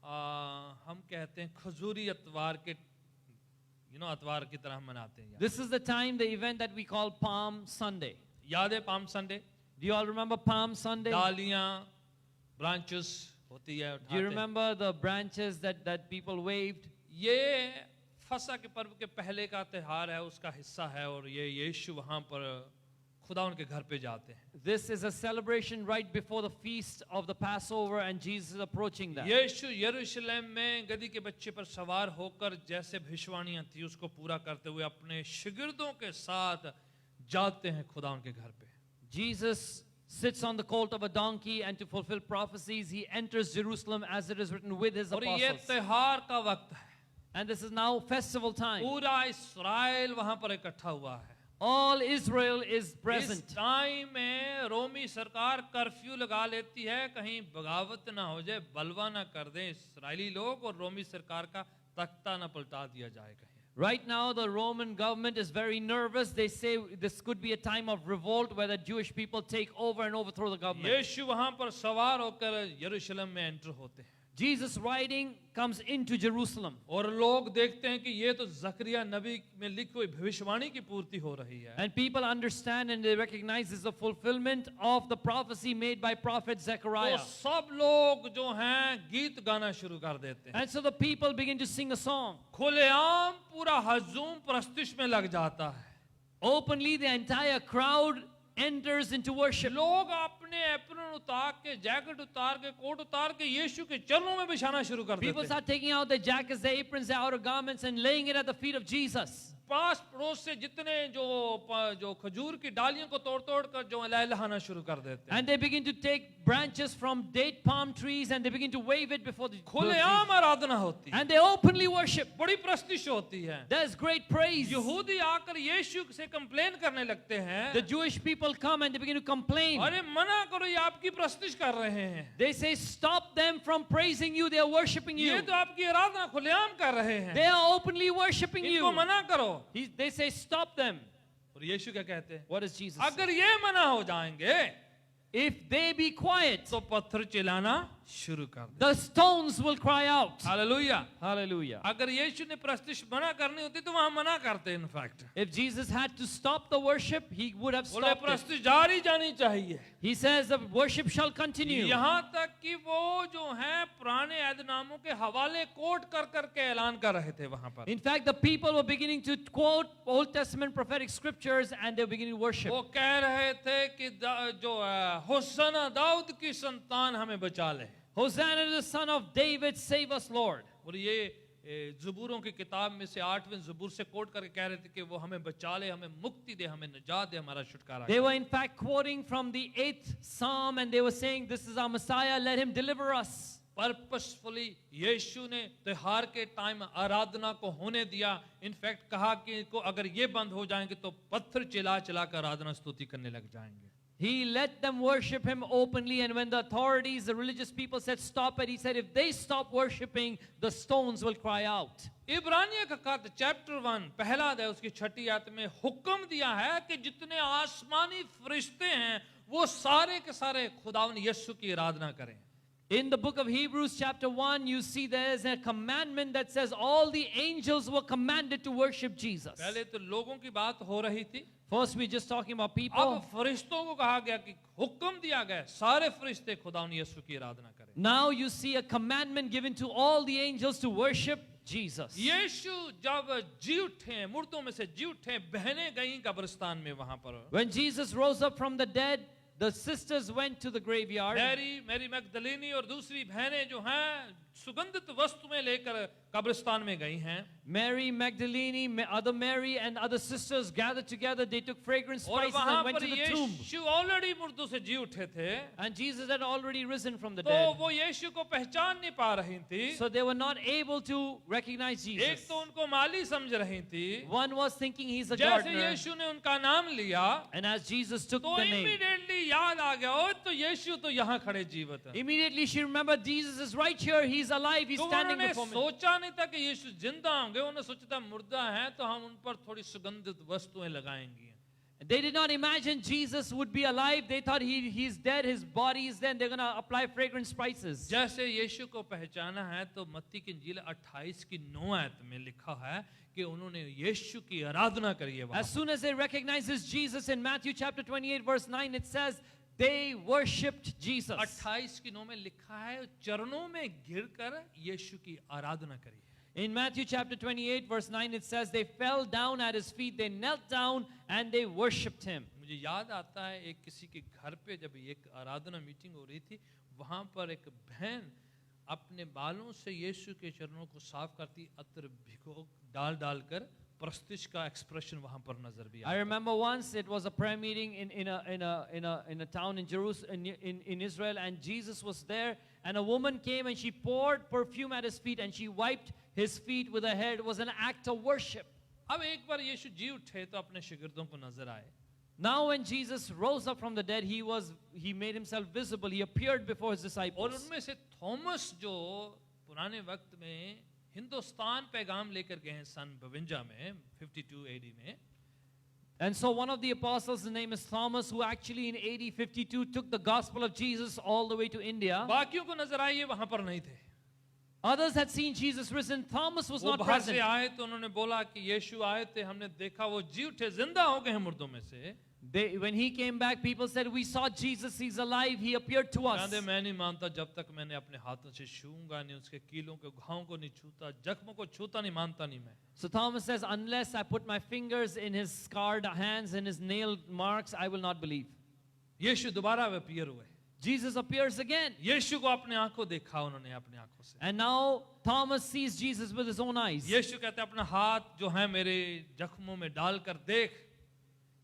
हम कहते हैं खजूरी अतवार के अतवार की तरह मनाते हैं। This is the time, the event that we call Palm Sunday. याद है palm Sunday? Do you all remember Palm Sunday? डालियां, ब्रांचेस होती है, Do you remember the branches that people waved? ये फसह के पर्व के पहले का त्योहार है, उसका हिस्सा है, और ये यीशु वहां पर खुदा उनके घर पे जाते हैं। This is a celebration right before the feast of the Passover, and Jesus is approaching that. यीशु यरूशलेम में गधी के बच्चे पर सवार होकर जैसे भविष्यवाणियां थी उसको पूरा करते हुए अपने शागिर्दों के साथ जाते हैं खुदा उनके घर पे। Jesus sits on the colt of a donkey, and to fulfill prophecies, he enters Jerusalem as it is written with his और ये apostles. त्योहार का वक्त है, And this is now festival time. पूरा इस्राएल वहां पर इकट्ठा हुआ है। All Israel is इस present. टाइम में रोमी सरकार कर्फ्यू लगा लेती है, कहीं बगावत ना हो जाए, बलवा ना कर दें इस्राएली लोग और रोमी सरकार का तख्ता ना पलटा दिया जाए कहीं। Right now, the Roman government is very nervous. They say this could be a time of revolt where the Jewish people take over and overthrow the government. यीशु वहां पर सवार होकर यरूशलेम में एंटर होते हैं Jesus riding comes into Jerusalem. और लोग देखते हैं कि ये तो जकरिया नबी में लिखी हुई भविष्यवाणी की पूर्ति हो रही है। And people understand and they recognize this is the fulfillment of the prophecy made by prophet तो Zechariah. सब लोग जो हैं गीत गाना शुरू कर देते हैं। And so the people begin to sing a song. खुलेआम पूरा हजूम प्रस्तिश में लग जाता है। Openly, the entire crowd enters into worship. लोग अपने अपने एप्रन उतार के, जैकेट उतार के, कोट उतार के यीशु के चरणों में बिछाना शुरू कर People देते हैं। start taking out their jackets, their aprons, their outer garments, and laying it at the feet of Jesus. पास पड़ोस से जितने जो खजूर की डालियों को तोड़ तोड़ कर जो लहलहाना शुरू कर देते हैं। And they begin to take branches from date palm trees and they begin to wave it before the खुलेआम आराधना होती है, and they openly worship. बड़ी प्रस्तिश होती है। There's great praise. यहूदी आकर यीशु से कंप्लेन करने लगते हैं, The Jewish people come and they begin to complain. अरे मना करो, ये आपकी प्रस्तिश कर रहे हैं, They say, stop them from praising you. They are worshiping ये you. तो आपकी आराधना खुलेआम कर रहे हैं, They are openly worshiping इनको you. मना करो। They say, stop them. और यीशु क्या कहते हैं? What does Jesus say? अगर ये मना हो जाएंगे If they be quiet, तो पत्थर चिल्लाना शुरू कर दे। the stones will cry out. Hallelujah. Hallelujah. अगर यीशु ने प्रस्तिश मना करनी होती तो वहां मना करते। In fact If Jesus had to stop the worship, he would have बोले stopped it. प्रस्तिश जारी जानी चाहिए, He says the worship shall continue. यहाँ तक कि वो जो है पुराने ऐदनामों के हवाले कोट कर करके ऐलान कर रहे थे वहां पर। In fact, the people were beginning to quote Old Testament prophetic scriptures and they were beginning to worship. वो कह रहे थे कि जो होसना दाऊद की संतान हमें बचा ले। Hosanna to the son of David, save us, Lord. और ये ज़बूरों की किताब में से 8वें ज़बूर से कोट करके कह रहे थे कि वो हमें बचा ले, हमें मुक्ति दे, हमें निजात दे, हमारा छुटकारा They करे। were in fact quoting from the 8th Psalm and they were saying, this is our Messiah, let him deliver us. Purposefully यीशु ने त्योहार के टाइम आराधना को होने दिया। इनफैक्ट कहा कि को अगर ये बंद हो जाएंगे तो पत्थर चिल्ला चिल्ला कर आराधना स्तुति करने लग जाएंगे। He let them worship him openly, and when the authorities, the religious people said stop it, he said if they stop worshiping, the stones will cry out. इब्रानियों का खत चैप्टर 1 पहला अध्याय उसकी 6ठी आयत में हुक्म दिया है कि जितने आसमानी फरिश्ते हैं वो सारे के सारे खुदावन यीशु की आराधना करें। In the book of Hebrews chapter 1, you see there is a commandment that says all the angels were commanded to worship Jesus. पहले तो लोगों की बात हो रही थी, First we're just talking about अब people. फरिश्तों को कहा गया कि हुक्म दिया गया सारे फरिश्ते खुदावन यीशु की आराधना करें। Now you see a commandment given to all the angels to worship Jesus. यीशु जब जी उठे, मुर्दों में से जी उठे, बहनें गईं कब्रिस्तान में वहां पर। When Jesus rose up from the dead, the sisters went to the graveyard. Mary Magdalene और दूसरी बहनें जो हैं सुगंधित वस्तु में लेकर कब्रिस्तान में गई हैं। Mary Magdalene, other Mary and other sisters gathered together. They took fragrant और spices वहां and went पर to the tomb. Yeshu already मुर्दों से जी उठे थे, And Jesus had already risen from the तो dead. वो यीशु को पहचान नहीं पा रही थी। So they were not able to recognize एक Jesus. तो उनको माली समझ रही थी, One was thinking he's a जैसे gardener. यीशु ने उनका नाम लिया And as Jesus took तो the name, इमीडिएटली याद आ गया, ओ तो यीशु तो यहाँ खड़े जीवित है। immediately she remembered Jesus is right here. He's alive. He's तो standing उन्होंने before me. सोचा नहीं था कि यीशु जिंदा होंगे, उन्होंने सोचा था मुर्दा है तो हम उन पर थोड़ी सुगंधित वस्तुएं लगाएंगे। They did not imagine Jesus would be alive. They thought he's dead. His body is dead. They're going to apply fragrant spices. जैसे यीशु को पहचाना है तो मत्ती की इंजील 28 की 9 आयत में लिखा है कि उन्होंने यीशु की आराधना करी है वहां। As soon as they recognizes Jesus in Matthew chapter 28 verse 9, it says they worshipped Jesus. 28 की 9 में लिखा है चरणों में गिरकर यीशु की आराधना करी। In Matthew chapter 28 verse 9, it says they fell down at his feet. They knelt down and they worshipped him. मुझे याद आता है एक किसी के घर पे जब एक आराधना मीटिंग हो रही थी, वहां पर एक बहन अपने बालों से यीशु के चरणों को साफ करती, अत्र भिगो डाल डालकर प्रस्तिश का एक्सप्रेशन वहां पर नजर भी I आता। remember once it was a prayer meeting in a town in Jerusalem in Israel, and Jesus was there, and a woman came and she poured perfume at his feet and she wiped his feet with her hair. It was an act of worship. अब एक बार यीशु जी उठे तो अपने शिगिर्दों को नजर आए। Now when Jesus rose up from the dead, he made himself visible. He appeared before his और disciples. उनमें से थॉमस जो पुराने वक्त में हिंदुस्तान पैगाम लेकर गए हैं सन 52 में 52 AD में, And so one of the apostles, his name is Thomas, who actually in AD 52 took the gospel of Jesus all the way to India. बाकियों को नजर आए, ये वहां पर नहीं थे। Others had seen Jesus risen. Thomas was वो not बाहर से present. आए तो उन्होंने बोला कि यीशु आए थे, हमने देखा वो जी उठे, जिंदा हो गए हैं मुर्दों में से। When he came back, people said, we saw Jesus, he's alive, he appeared to us. कहते मैं नहीं मानता जब तक मैंने अपने हाथों से छूऊंगा नहीं, उसके कीलों के घावों को नहीं छूता, जख्मों को छूता नहीं, मानता नहीं मैं। So Thomas says, unless I put my fingers in his scarred hands and his nail marks, I will not believe. यीशु दोबारा अपीयर हुए, Jesus appears again. यीशु को अपने आंखों देखा उन्होंने अपनी आंखों से। And now Thomas sees Jesus with his own eyes. यीशु कहते हैं अपना हाथ जो है मेरे जख्मों में डालकर देख।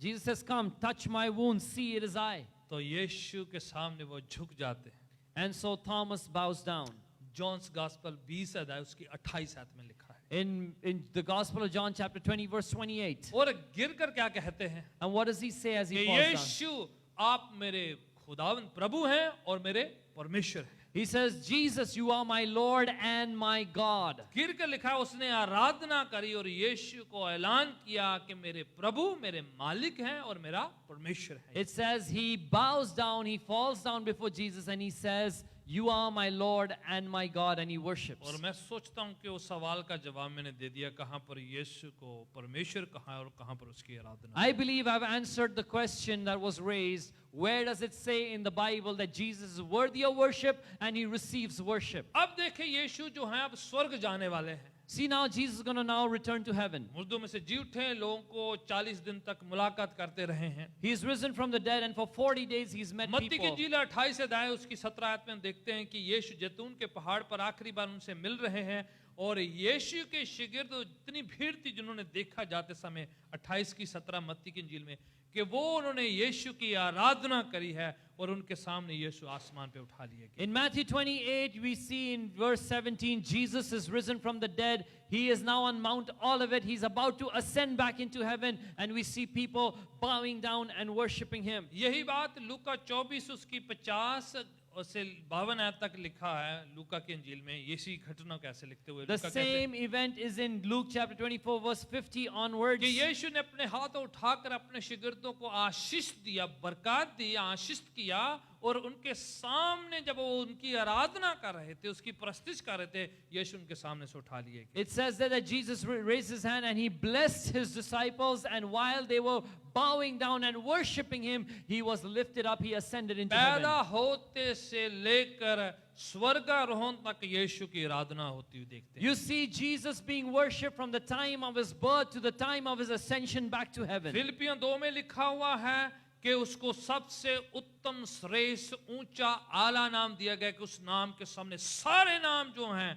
Jesus says, come, touch my wounds, see it is I. तो यीशु के सामने वो झुक जाते हैं। And so Thomas bows down. John's gospel 20 अध्याय उसकी 28 आयत में लिखा है। In the Gospel of John chapter 20 verse 28. और गिरकर क्या कहते हैं And what does he say as कि he falls down? यीशु आप मेरे खुदावंद प्रभु हैं और मेरे परमेश्वर हैं। He says, Jesus, you are my Lord and my God. गिरकर लिखा है उसने आराधना करी और यीशु को ऐलान किया कि मेरे प्रभु मेरे मालिक हैं और मेरा परमेश्वर है। It says he bows down, he falls down before Jesus and he says, you are my Lord and my God, and he worships. और मैं सोचता हूँ कि उस सवाल का जवाब मैंने दे दिया, कहाँ पर यीशु को परमेश्वर कहाँ है और कहाँ पर उसकी आराधना। I believe I've answered the question that was raised. Where does it say in the Bible that Jesus is worthy of worship and he receives worship? अब देखें यीशु जो है अब स्वर्ग जाने वाले हैं। See, now Jesus is going to now return to heaven. मुर्दों में से जी उठे, लोगों को 40 दिन तक मुलाकात करते रहे हैं। He is risen from the dead and for 40 days he's met मत्ती की people. इंजील 28 अध्याय उसकी 17 आयत में हम देखते हैं कि यीशु जैतून के पहाड़ पर आखिरी बार उनसे मिल रहे हैं और यीशु के शिगिर्द इतनी भीड़ थी जिन्होंने देखा जाते समय 28 की 17 मत्ती की इंजील में कि वो उन्होंने यीशु की आराधना करी है और उनके सामने यीशु आसमान पे उठा लिए गए। In Matthew 28, we see in verse 17, Jesus is risen from the dead. He is now on Mount Olivet. He's about to ascend back into heaven, and we see people bowing down and worshiping him. यही बात लूका 24 उसकी 50 से 52 आयत तक लिखा है लूका की इंजील में। इसी घटना कैसे लिखते हुए The लूका कहते हैं same event is in Luke chapter 24, verse 50 onwards. कि यीशु ने अपने हाथ उठाकर अपने शिगिर्दों को आशीष दिया, बरकत दी, आशीष किया और उनके सामने जब वो उनकी आराधना कर रहे थे, उसकी प्रस्तुति कर रहे थे, यीशु उनके सामने से उठा लिए गए। It says that Jesus raised his hand and he blessed his disciples, and while they were bowing down and worshiping him, he was lifted up, he ascended into heaven. पैदा होते से लेकर स्वर्गारोहण तक यीशु की आराधना होती हुई देखते हैं। You see Jesus being worshipped from the time of his birth to the time of his ascension back to heaven. फिलिपियों 2 में लिखा हुआ है कि उसको सबसे उत्तम श्रेष्ठ ऊंचा आला नाम दिया गया कि उस नाम के सामने सारे नाम जो हैं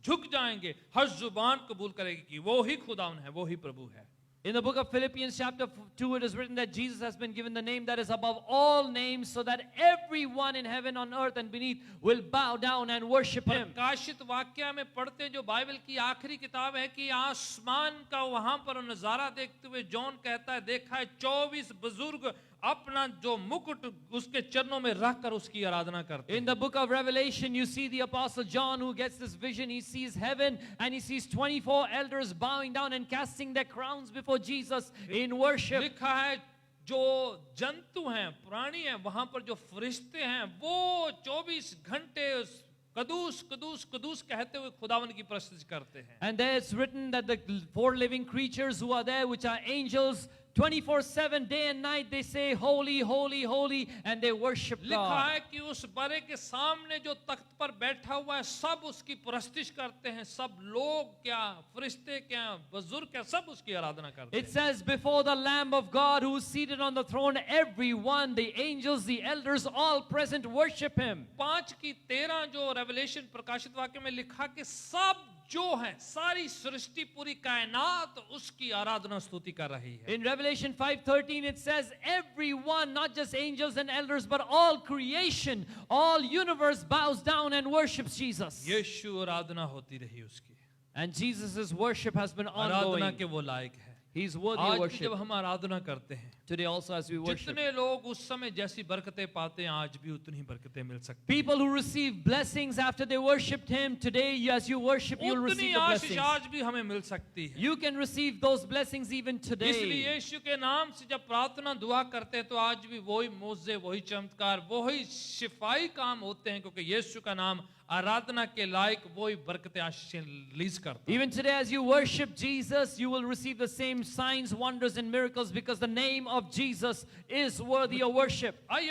झुक जाएंगे, हर जुबान कबूल करेगी कि वो ही खुदावन है, वो ही प्रभु है। In the book of Philippians chapter 2, it is written that Jesus has been given the name that is above all names, so that everyone in heaven, on earth and beneath will bow down and worship him. प्रकाशित वाक्य में पढ़ते जो Bible की आखिरी किताब है कि आसमान का वहां पर नजारा देखते हुए जॉन कहता है देखा है 24 बुजुर्ग अपना जो मुकुट उसके चरणों में रखकर उसकी आराधना करते हैं। In the book of Revelation, you see the apostle John who gets this vision. He sees heaven and he sees 24 elders bowing down and casting their crowns before Jesus in worship. लिखा है जो जंतु हैं, प्राणी हैं, वहां पर जो फरिश्ते हैं वो 24 घंटे कदूस कदूस कदूस कहते हुए खुदावन की प्रस्तुति करते हैं। And there it's written that the 4 living creatures who are there, which are angels, 24/7 day and night they say holy holy holy and they worship लिखा God. है कि उस बड़े के सामने जो तख्त पर बैठा हुआ है सब उसकी प्रस्तुति करते हैं, सब लोग क्या फरिश्ते क्या बुजुर्ग क्या सब उसकी आराधना करते It हैं। says before the Lamb of God who is seated on the throne, everyone, the angels, the elders, all present worship him. 5 की 13 जो रेवलेशन प्रकाशित वाक्य में लिखा कि सब जो है सारी सृष्टि पूरी कायनात उसकी आराधना स्तुति कर रही है। In Revelation 5:13 it says everyone, not just angels and elders, but all creation, all universe bows down and worships Jesus. यीशु आराधना होती रही उसकी, And Jesus' worship has been Aradhana ongoing. के वो लायक है। He's worthy of आज भी worship. जब हम आराधना करते हैं, Today also as we worship, जितने लोग उस समय जैसी बरकतें पाते हैं आज भी उतनी ही बरकतें मिल सकती हैं। people who receive blessings after they worshipped him, today as you worship you'll उतनी receive the आशीष blessings. आज भी हमें मिल सकती है। You can receive those blessings even इसलिए today. यीशु के नाम से जब प्रार्थना दुआ करते हैं तो आज भी वही मौजे, वही चमत्कार, वही शिफाई काम होते हैं क्योंकि यीशु का नाम आराधना के लायक वही बरकतें आशीषें रिलीज करता है। Even today as you worship Jesus, you will receive the same signs, wonders and miracles because the name of Jesus is worthy of worship. आइए